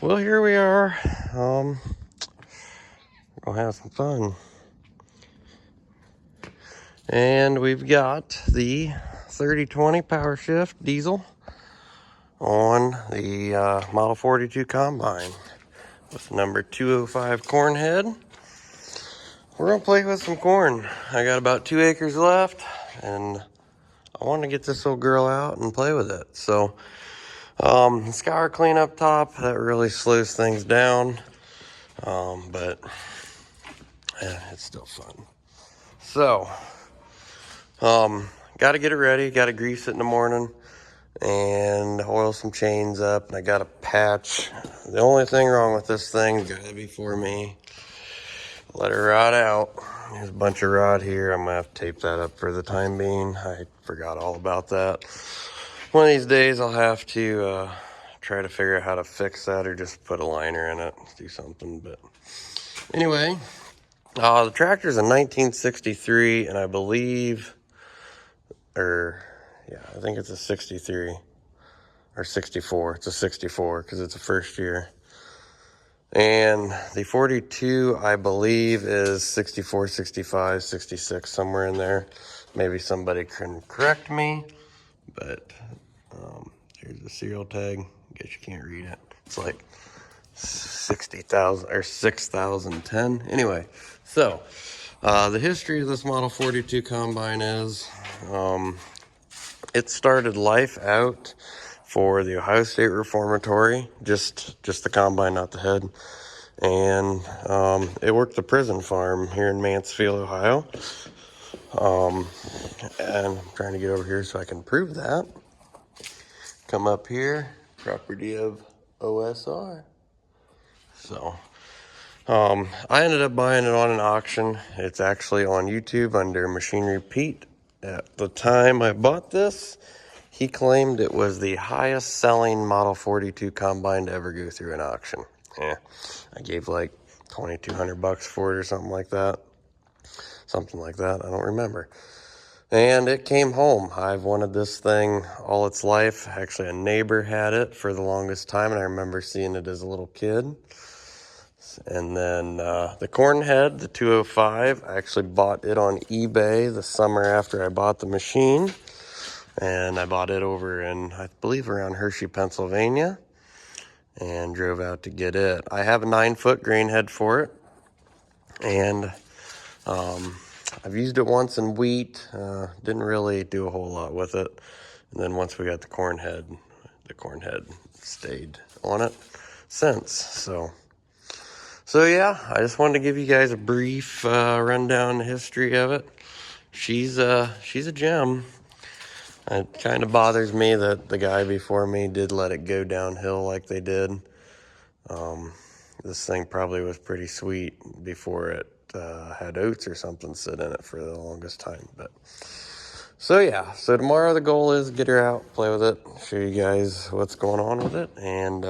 Well, here we are. Gonna have some fun. And we've got the 3020 Power Shift diesel on the Model 42 Combine with number 205 corn head. We're gonna play with some corn. I got about 2 acres left, and I want to get this little girl out and play with it. So, scour clean up top, that really slows things down, but yeah, it's still fun. So, got to get it ready, got to grease it in the morning, and oil some chains up, and I got a patch. The only thing wrong with this thing is gotta be for me. Let her rot out. There's a bunch of rot here. I'm gonna have to tape that up for the time being. I forgot all about that. One of these days I'll have to try to figure out how to fix that, or just put a liner in it, do something. But anyway, the tractor's a 1963, and I believe, I think it's a 63 or 64. It's a 64 because it's a first year. And the 42, I believe, is 64, 65, 66, somewhere in there. Maybe somebody can correct me, but here's the serial tag. Guess you can't read it. It's like 60,000 or 6,010. Anyway, so the history of this Model 42 Combine is it started life out for the Ohio State Reformatory, just the combine, not the head. And it worked the prison farm here in Mansfield, Ohio. And I'm trying to get over here so I can prove that. Come up here, property of OSR. So I ended up buying it on an auction. It's actually on YouTube under Machinery Pete. At the time I bought this, he claimed it was the highest selling Model 42 Combine to ever go through an auction. Yeah, I gave like $2,200 for it or something like that. Something like that, I don't remember. And it came home. I've wanted this thing all its life. Actually, a neighbor had it for the longest time, and I remember seeing it as a little kid. And then the corn head, the 205, I actually bought it on eBay the summer after I bought the machine. And I bought it over in, I believe, around Hershey, Pennsylvania, and drove out to get it. I have a 9-foot grain head for it, and I've used it once in wheat. Didn't really do a whole lot with it. And then once we got the corn head stayed on it since. So yeah, I just wanted to give you guys a brief rundown the history of it. She's a gem. It kind of bothers me that the guy before me did let it go downhill like they did. This thing probably was pretty sweet before it had oats or something sit in it for the longest time. But so yeah, so tomorrow the goal is get her out, play with it, show you guys what's going on with it. And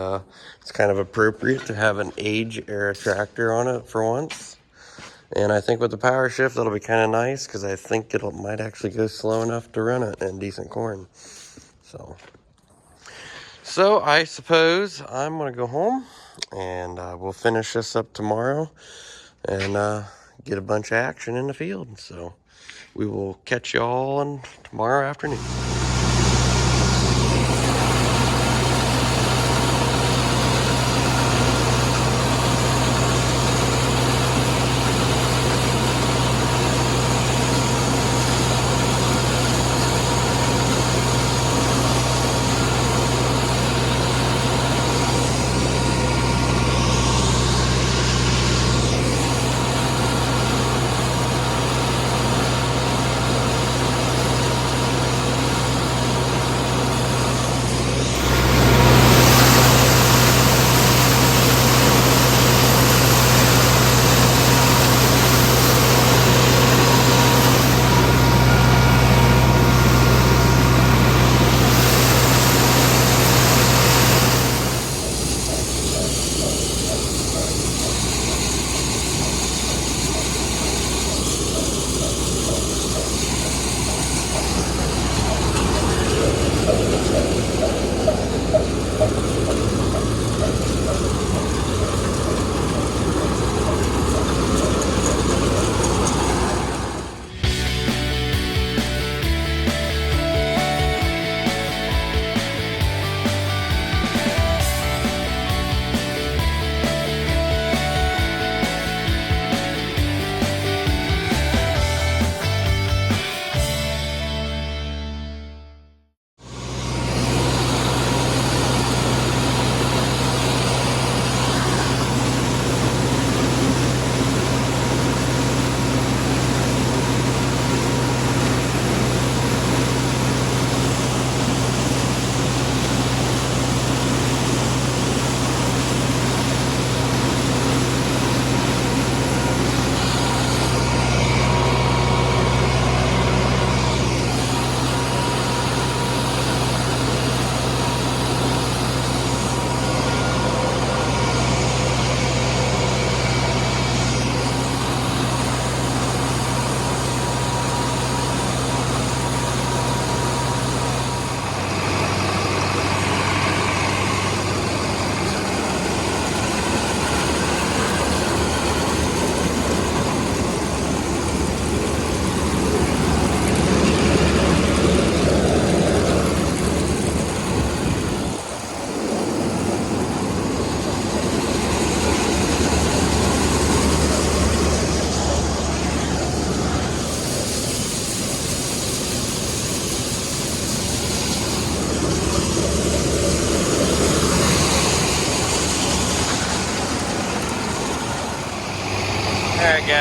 it's kind of appropriate to have an age era tractor on it for once. And I think with the power shift, that'll be kind of nice, because I think it might actually go slow enough to run it in decent corn. So I suppose I'm going to go home, and we'll finish this up tomorrow and get a bunch of action in the field. So we will catch you all on tomorrow afternoon.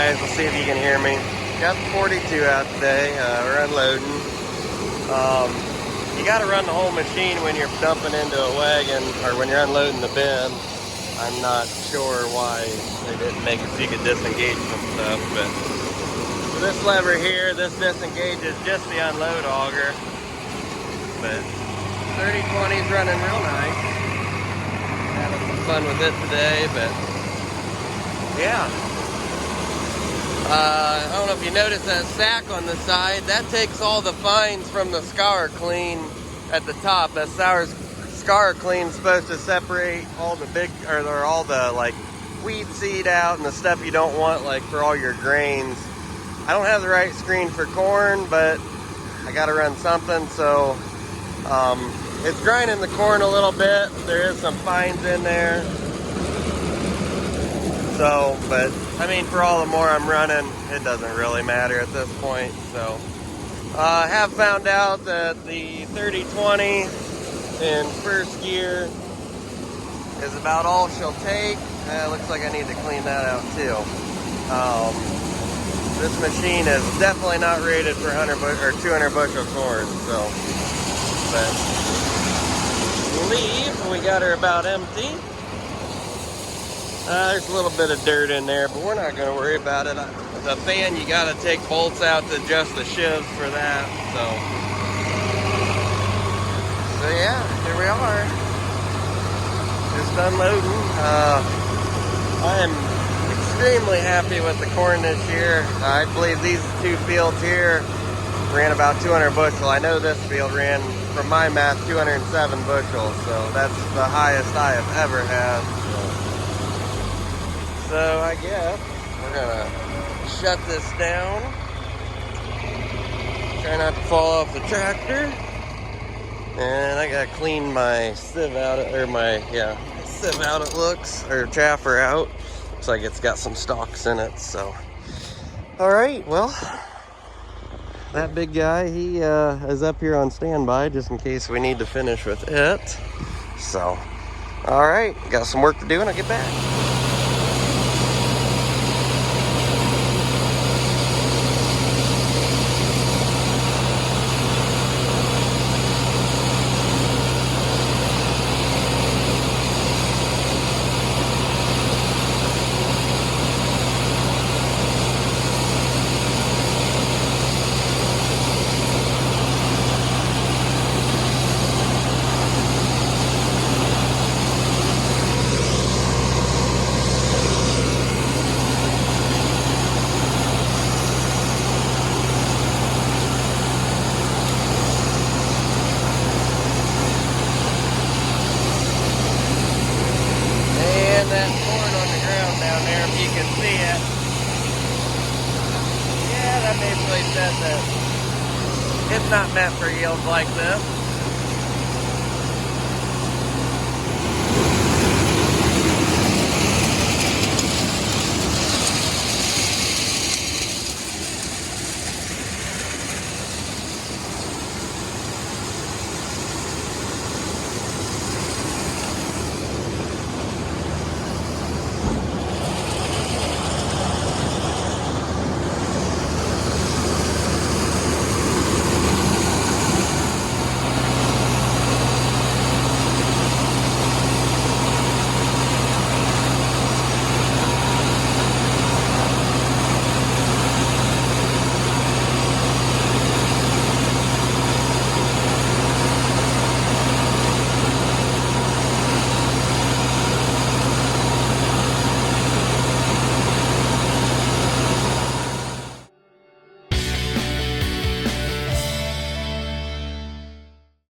guys. Let's see if you can hear me. Got the 42 out today. We're unloading. You got to run the whole machine when you're dumping into a wagon or when you're unloading the bin. I'm not sure why they didn't make it so you could disengage some stuff, but this lever here, this disengages just the unload auger. But 3020 is running real nice. Having some fun with it today, but yeah. I don't know if you noticed that sack on the side. That takes all the fines from the scour clean at the top. That scour clean is supposed to separate all the big, or all the like weed seed out and the stuff you don't want, like for all your grains. I don't have the right screen for corn, but I got to run something, so it's grinding the corn a little bit. There is some fines in there. So, but I mean, for all the more I'm running, it doesn't really matter at this point. So, I have found out that the 3020 in first gear is about all she'll take. Looks like I need to clean that out too. This machine is definitely not rated for 200 bushel corn. So, but leave, we got her about empty. There's a little bit of dirt in there, but we're not going to worry about it. The fan, you got to take bolts out to adjust the shivs for that. So yeah, here we are. Just unloading. I am extremely happy with the corn this year. I believe these two fields here ran about 200 bushel. I know this field ran, from my math, 207 bushels. So that's the highest I have ever had. So I guess we're gonna shut this down. Try not to fall off the tractor. And I gotta clean my sieve out, sieve out it looks, or chaffer out. Looks like it's got some stalks in it, so. All right, well, that big guy, he is up here on standby just in case we need to finish with it. So, all right, got some work to do and I'll get back. That corn on the ground down there, if you can see it. Yeah, that basically says that it's not meant for yields like this.